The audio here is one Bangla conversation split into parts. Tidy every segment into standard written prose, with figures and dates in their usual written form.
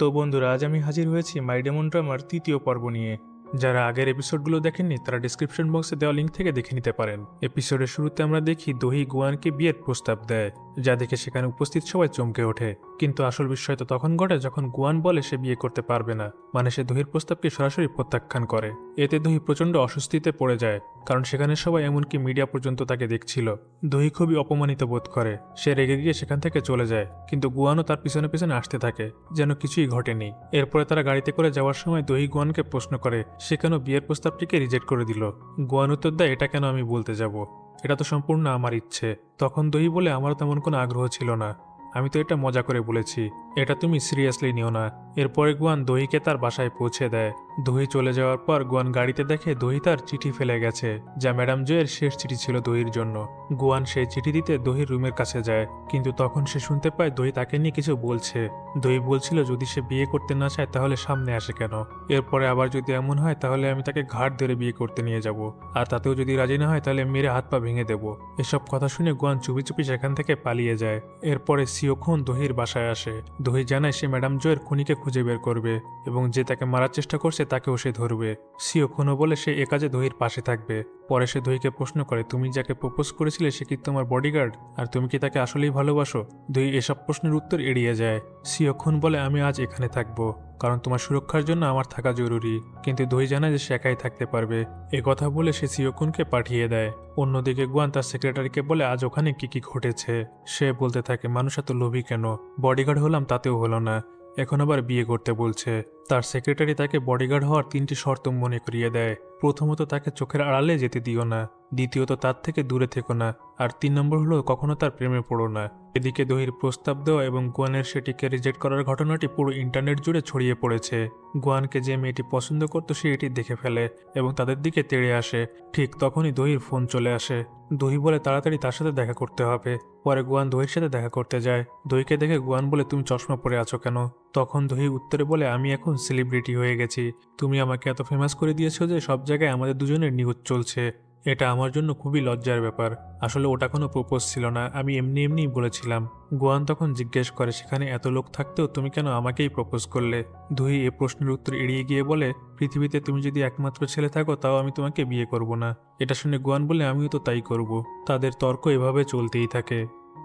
তো বন্ধুরা, আজ আমি হাজির হয়েছি মাই ডেমন ড্রামার তৃতীয় পর্ব নিয়ে। যারা আগের এপিসোডগুলো দেখেননি তারা ডিসক্রিপশন বক্সে দেওয়া লিঙ্ক থেকে দেখে নিতে পারেন। এপিসোডের শুরুতে আমরা দেখি দহি গুয়ানকে বিয়ের প্রস্তাব দেয়, যা দেখে সেখানে উপস্থিত সবাই চমকে ওঠে। কিন্তু আসল বিষয় তো তখন ঘটে যখন গুয়ান বলে সে বিয়ে করতে পারবে না, মানে সে দহির প্রস্তাবকে সরাসরি প্রত্যাখ্যান করে। এতে দহি প্রচণ্ড অস্বস্তিতে পড়ে যায়, কারণ সেখানে সবাই এমনকি মিডিয়া পর্যন্ত তাকে দেখছিল। দহি খুবই অপমানিত বোধ করে, সে রেগে গিয়ে সেখান থেকে চলে যায়, কিন্তু গুয়ানও তার পিছনে পিছনে আসতে থাকে যেন কিছুই ঘটেনি। এরপরে তারা গাড়িতে করে যাওয়ার সময় দহি গুয়ানকে প্রশ্ন করে সে কেন বিয়ের প্রস্তাবটিকে রিজেক্ট করে দিল। গুয়ান উত্তর দেয়, এটা কেন আমি বলতে যাব, এটা তো সম্পূর্ণ আমার ইচ্ছে। তখন দহি বলে, আমারও তেমন কোনো আগ্রহ ছিল না, আমি তো এটা মজা করে বলেছি, এটা তুমি সিরিয়াসলি নিও না। এরপরে গুয়ান দহিকে তার বাসায় পৌঁছে দেয়। দহি চলে যাওয়ার পর গুয়ান গাড়িতে দেখে দহি তার চিঠি ফেলে গেছে, যা ম্যাডাম জয়ের শেষ চিঠি ছিল দহির জন্য। গুয়ান সেই চিঠি দিতে দহির রুমের কাছে যায়, কিন্তু তখন সে শুনতে পায় দহি তাকে নিয়ে কিছু বলছে। দহি বলছিল যদি সে বিয়ে করতে না চায় তাহলে সামনে আসে কেন, এরপরে আবার যদি এমন হয় তাহলে আমি তাকে ঘাট ধরে বিয়ে করতে নিয়ে যাব, আর তাতেও যদি রাজি না হয় তাহলে মেরে হাত পা ভেঙে দেব। এসব কথা শুনে গুয়ান চুপি চুপি সেখান থেকে পালিয়ে যায়। এরপরে সিওখুন দহির বাসায় আসে। দহি জানায় সে ম্যাডাম জয়ের খুনিকে খুঁজে বের করবে, এবং যে তাকে মারার চেষ্টা করছে তাকেও সে ধরবে। সিওখুনও বলে সে এ কাজে দহির পাশে থাকবে। পরে সে দহিকে প্রশ্ন করে, তুমি যাকে প্রপোজ করেছিলে সে কি তোমার বডিগার্ড, আর তুমি কি তাকে আসলেই ভালোবাসো? দহি এসব প্রশ্নের উত্তর এড়িয়ে যায়। সিওখুন বলে, আমি আজ এখানে থাকবো, কারণ তোমার সুরক্ষার জন্য আমার থাকা জরুরি। কিন্তু দহি জানায় যে সে একাই থাকতে পারবে। এ কথা বলে সে সিওখুনকে পাঠিয়ে দেয়। অন্যদিকে গুয়ান তার সেক্রেটারিকে বলে আজ ওখানে কি কি ঘটেছে। সে বলতে থাকে, মানুষ এত লোভী কেন, বডিগার্ড হলাম তাতেও হলো না, এখন আবার বিয়ে করতে বলছে। তার সেক্রেটারি তাকে বডিগার্ড হওয়ার 3টি শর্ত মনে করিয়ে দেয়। প্রথমত, তাকে চোখের আড়ালে যেতে দিও না। দ্বিতীয়ত, তার থেকে দূরে থেকো না। আর 3 নম্বর হলো কখনো তার প্রেমে পড়ো না। এদিকে দহির প্রস্তাব দেওয়া এবং গুয়ানের সেটিকে রিজেক্ট করার ঘটনাটি পুরো ইন্টারনেট জুড়ে ছড়িয়ে পড়েছে। গুয়ানকে যে মেয়েটি পছন্দ করত সে এটি দেখে ফেলে এবং তাদের দিকে তেড়ে আসে। ঠিক তখনই দহির ফোন চলে আসে। দহি বলে তাড়াতাড়ি তার সাথে দেখা করতে হবে। পরে গুয়ান দহির সাথে দেখা করতে যায়। দহিকে দেখে গুয়ান বলে, তুমি চশমা পরে আছো কেন? তখন দহি উত্তরে বলে, আমি এখন সেলিব্রিটি হয়ে গেছি, তুমি আমাকে এত ফেমাস করে দিয়েছো যে সব জায়গায় আমাদের দুজনের নিউজ চলছে। এটা আমার জন্য খুবই লজ্জার ব্যাপার। আসলে ওটা কোনো প্রপোজ ছিল না, আমি এমনি এমনিই বলেছিলাম। গুয়ান তখন জিজ্ঞেস করে, সেখানে এত লোক থাকতেও তুমি কেন আমাকেই প্রপোজ করলে? দহি এ প্রশ্নের উত্তর এড়িয়ে গিয়ে বলে, পৃথিবীতে তুমি যদি একমাত্র ছেলে থাকো তাও আমি তোমাকে বিয়ে করব না। এটা শুনে গুয়ান বলে, আমিও তো তাই করব। তাদের তর্ক এভাবে চলতেই থাকে।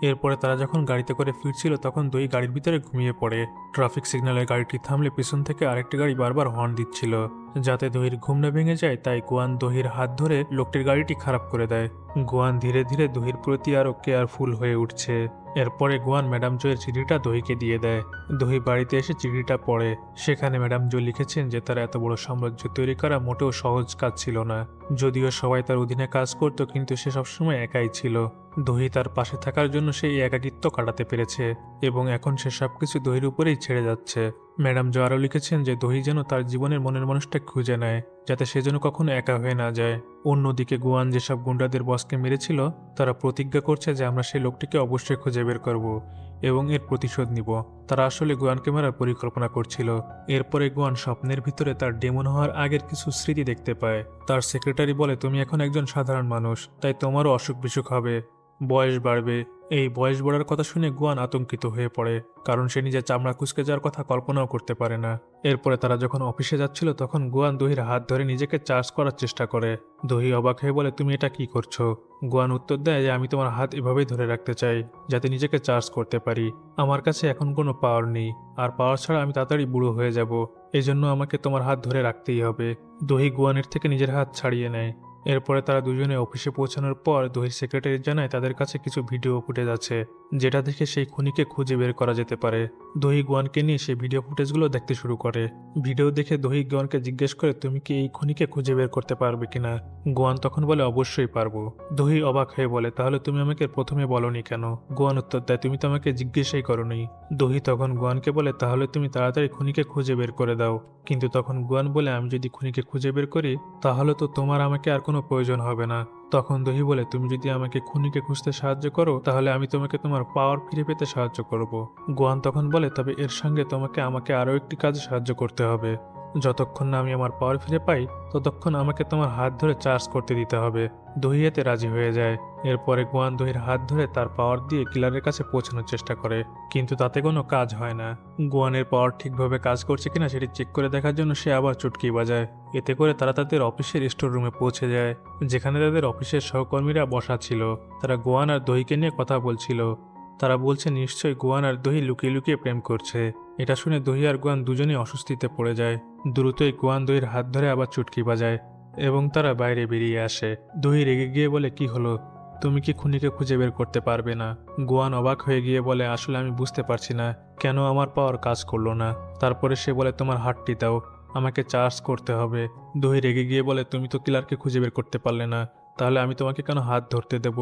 এরপরে তারা যখন গাড়িতে করে ফিরছিল তখন দহি গাড়ির ভিতরে ঘুমিয়ে পড়ে। ট্রাফিক সিগন্যালের গাড়িটি থামলে পিছন থেকে আরেকটি গাড়ি বারবার হর্ন দিচ্ছিল। যাতে দহির ঘুম না ভেঙে যায় তাই গুয়ান দহির হাত ধরে লোকটির গাড়িটি খারাপ করে দেয়। গুয়ান ধীরে ধীরে দহির প্রতি আরও কেয়ারফুল হয়ে উঠছে। এরপরে গুয়ান ম্যাডাম জয়ের চিঠিটা দহিকে দিয়ে দেয়। দহি বাড়িতে এসে চিঠিটা পড়ে। সেখানে ম্যাডাম জয় লিখেছেন যে তার এত বড় সাম্রাজ্য তৈরি করা মোটেও সহজ কাজ ছিল না। যদিও সবাই তার অধীনে কাজ করত, কিন্তু সে সবসময় একাই ছিল। দহি তার পাশে থাকার জন্য সেই একাকিত্ব কাটাতে পেরেছে, এবং এখন সে সবকিছু দহির উপরেই ছেড়ে যাচ্ছে। ম্যাডাম জয় আরও লিখেছেন যে দহি যেন তার জীবনের মনের মানুষটা খুঁজে নেয়, যাতে সে যেন কখনো একা হয়ে না যায়। অন্যদিকে গুয়ান যেসব গুন্ডাদের বসকে মেরেছিল তারা প্রতিজ্ঞা করছে যে আমরা সেই লোকটিকে অবশ্যই খুঁজে বের করব এবং এর প্রতিশোধ নিব। তারা আসলে গুয়ানকে মারার পরিকল্পনা করছিল। এরপরে গুয়ান স্বপ্নের ভিতরে তার ডেমন হওয়ার আগের কিছু স্মৃতি দেখতে পায়। তার সেক্রেটারি বলে, তুমি এখন একজন সাধারণ মানুষ, তাই তোমারও অসুখ বিসুখ হবে, বয়স বাড়বে। এই বয়স বাড়ার কথা শুনে গুয়ান আতঙ্কিত হয়ে পড়ে, কারণ সে নিজের চামড়া কুঁচকে যাওয়ার কথা কল্পনাও করতে পারে না। এরপরে তারা যখন অফিসে যাচ্ছিল তখন গুয়ান দহির হাত ধরে নিজেকে চার্জ করার চেষ্টা করে। দহি অবাক হয়ে বলে, তুমি এটা কি করছো? গুয়ান উত্তর দেয় যে আমি তোমার হাত এভাবেই ধরে রাখতে চাই যাতে নিজেকে চার্জ করতে পারি। আমার কাছে এখন কোনো পাওয়ার নেই, আর পাওয়ার ছাড়া আমি তাড়াতাড়ি বুড়ো হয়ে যাব, এজন্য আমাকে তোমার হাত ধরে রাখতেই হবে। দহি গুয়ানের থেকে নিজের হাত ছাড়িয়ে নেয়। এরপরে তারা দুজনে অফিসে পৌঁছানোর পর দহির সেক্রেটারি জানায় তাদের কাছে কিছু ভিডিও ফুটেজ আছে, যেটা দেখে সেই খুনিকে খুঁজে বের করা যেতে পারে। দহি গুয়ানকে নিয়ে সেই ভিডিও ফুটেজগুলো দেখতে শুরু করে। ভিডিও দেখে দহি গুয়ানকে জিজ্ঞেস করে, তুমি কি এই খুনিকে খুঁজে বের করতে পারবে কিনা? গুয়ান তখন বলে, অবশ্যই পারবো। দহি অবাক হয়ে বলে, তাহলে তুমি আমাকে প্রথমে বলনি কেন? গুয়ান উত্তর দেয়, তুমি তো আমাকে জিজ্ঞেসই করোনি। দহি তখন গুয়ানকে বলে, তাহলে তুমি তাড়াতাড়ি খুনিকে খুঁজে বের করে দাও। কিন্তু তখন গুয়ান বলে, আমি যদি খুনিকে খুঁজে বের করি তাহলে তো তোমার আমাকে আর কোনো প্রয়োজন হবে না। তখন দহি বলে, তুমি যদি আমাকে খুনিকে খুঁজতে সাহায্য করো তাহলে আমি তোমাকে তোমার পাওয়ার ফিরে পেতে সাহায্য করব। গুয়ান তখন বলে, তবে এর সঙ্গে তোমাকে আমাকে আরও একটি কাজে সাহায্য করতে হবে। যতক্ষণ না আমি আমার পাওয়ার ফিরে পাই ততক্ষণ আমাকে তোমার হাত ধরে চার্জ করতে দিতে হবে। দহি এতে রাজি হয়ে যায়। এরপরে গুয়ান দহির হাত ধরে তার পাওয়ার দিয়ে কিলারের কাছে পৌঁছানোর চেষ্টা করে, কিন্তু তাতে কোনো কাজ হয় না। গুয়ানের পাওয়ার ঠিকভাবে কাজ করছে কিনা সেটি চেক করে দেখার জন্য সে আবার চুটকি বাজায়। এতে করে তারা তাদের অফিসের স্টোর রুমে পৌঁছে যায়, যেখানে তাদের অফিসের সহকর্মীরা বসা ছিল। তারা গুয়ান আর দহিকে নিয়ে কথা বলছিল। তারা বলছে নিশ্চয়ই গুয়ান আর দহি লুকিয়ে লুকিয়ে প্রেম করছে। এটা শুনে দহি আর গুয়ান দুজনেই অস্বস্তিতে পড়ে যায়। দ্রুতই গুয়ান দহির হাত ধরে আবার চুটকি বাজায় এবং তারা বাইরে বেরিয়ে আসে। দহি রেগে গিয়ে বলে, কি হলো, তুমি কি খুনিকে খুঁজে বের করতে পারবে না? গুয়ান অবাক হয়ে গিয়ে বলে, আসলে আমি বুঝতে পারছি না কেন আমার পাওয়ার কাজ করলো না। তারপরে সে বলে, তোমার হাতটি দাও, আমাকে চার্জ করতে হবে। দহি রেগে গিয়ে বলে, তুমি তো কিলারকে খুঁজে বের করতে পারলে না, তাহলে আমি তোমাকে কেন হাত ধরতে দেব?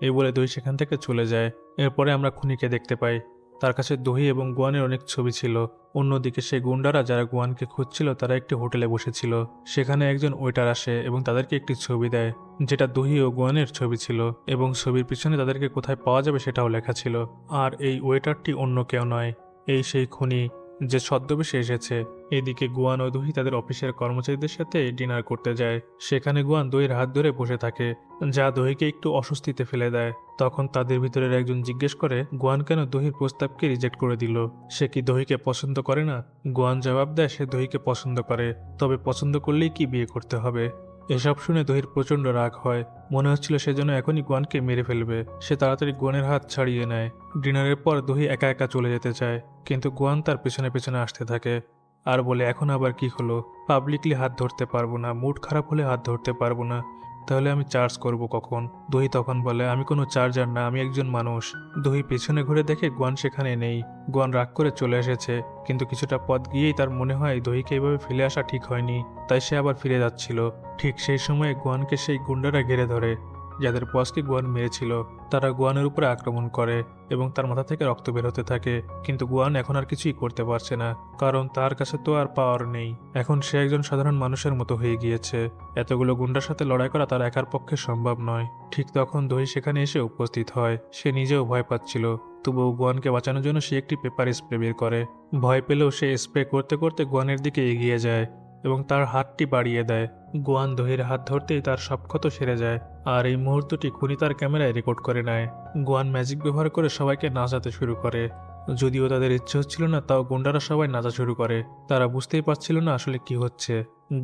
এই বলে দহি সেখান থেকে চলে যায়। এরপরে আমরা খুনিকে দেখতে পাই। তার কাছে দহি এবং গুয়ানের অনেক ছবি ছিল। অন্যদিকে সেই গুন্ডারা যারা গুয়ানকে খুঁজছিল তারা একটি হোটেলে বসেছিল। সেখানে একজন ওয়েটার আসে এবং তাদেরকে একটি ছবি দেয়, যেটা দহি ও গুয়ানের ছবি ছিল, এবং ছবির পিছনে তাদেরকে কোথায় পাওয়া যাবে সেটাও লেখা ছিল। আর এই ওয়েটারটি অন্য কেউ নয়, এই সেই খুনি যে ছদ্মবেশে এসেছে। এদিকে গুয়ান ও দহি তাদের অফিসের কর্মচারীদের সাথে ডিনার করতে যায়। সেখানে গুয়ান দহির হাত ধরে বসে থাকে, যা দহিকে একটু অস্বস্তিতে ফেলে দেয়। তখন তাদের ভিতরের একজন জিজ্ঞেস করে, গুয়ান কেন দহির প্রস্তাবকে রিজেক্ট করে দিল? সে কি দহিকে পছন্দ করে না? গুয়ান জবাব দেয়, সে দহিকে পছন্দ করে, তবে পছন্দ করলেই কি বিয়ে করতে হবে? এসব শুনে দহির প্রচণ্ড রাগ হয়। মনে হচ্ছিল সে যেন এখনই গুয়ানকে মেরে ফেলবে। সে তাড়াতাড়ি গুয়ানের হাত ছাড়িয়ে নেয়। ডিনারের পর দহি একা একা চলে যেতে চায়, কিন্তু গুয়ান তার পেছনে পেছনে আসতে থাকে আর বলে, এখন আবার কি হলো? পাবলিকলি হাত ধরতে পারবো না, মুড খারাপ হলে হাত ধরতে পারবো না, তাহলে আমি চার্জ করব কখন? দহি তখন বলে, আমি কোনো চার্জার না, আমি একজন মানুষ। দহি পেছনে ঘুরে দেখে গুয়ান সেখানে নেই। গুয়ান রাগ করে চলে এসেছে, কিন্তু কিছুটা পথ গিয়েই তার মনে হয় দহিকে এভাবে ফেলে আসা ঠিক হয়নি, তাই সে আবার ফিরে যাচ্ছিল। ঠিক সেই সময় গুয়ানকে সেই গুন্ডারা ঘিরে ধরে, যাদের বসকে গুয়ান মেরেছিল। তারা গুয়ানের উপরে আক্রমণ করে এবং তার মাথা থেকে রক্ত বের হতে থাকে, কিন্তু গুয়ান এখন আর কিছুই করতে পারছে না, কারণ তার কাছে তো আর পাওয়ার নেই। এখন সে একজন সাধারণ মানুষের মতো হয়ে গিয়েছে। এতগুলো গুন্ডার সাথে লড়াই করা তার একার পক্ষে সম্ভব নয়। ঠিক তখন দহি সেখানে এসে উপস্থিত হয়। সে নিজেও ভয় পাচ্ছিল, তবুও গুয়ানকে বাঁচানোর জন্য সে একটি পেপার স্প্রে বের করে। ভয় পেলেও সে স্প্রে করতে করতে গুয়ানের দিকে এগিয়ে যায় এবং তার হাতটি বাড়িয়ে দেয়। গুয়ান দহির হাত ধরতেই তার সব ক্ষত সেরে যায়, আর এই মুহূর্তটি খুনি তার ক্যামেরায় রেকর্ড করে নেয়। গুয়ান ম্যাজিক ব্যবহার করে সবাইকে নাচাতে শুরু করে। যদিও তাদের ইচ্ছে হচ্ছিল না, তাও গুন্ডারা সবাই নাচা শুরু করে। তারা বুঝতেই পারছিল না আসলে কি হচ্ছে।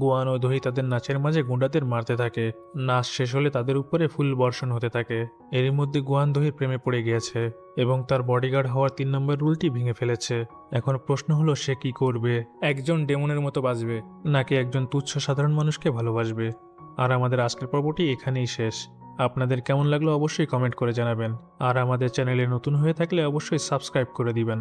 গুয়ান ও দহি তাদের নাচের মাঝে গুন্ডাদের মারতে থাকে। নাচ শেষ হলে তাদের উপরে ফুল বর্ষণ হতে থাকে। এরই মধ্যে গুয়ান দহির প্রেমে পড়ে গিয়েছে এবং তার বডিগার্ড হওয়ার 3 নম্বর রুলটি ভেঙে ফেলেছে। এখন প্রশ্ন হলো, সে কি করবে? একজন ডেমনের মতো বাঁচবে, নাকি একজন তুচ্ছ সাধারণ মানুষকে ভালোবাসবে? আর আমাদের আজকের পর্বটি এখানেই শেষ। আপনাদের কেমন লাগলো অবশ্যই কমেন্ট করে জানাবেন, আর আমাদের চ্যানেলে নতুন হয়ে থাকলে অবশ্যই সাবস্ক্রাইব করে দিবেন।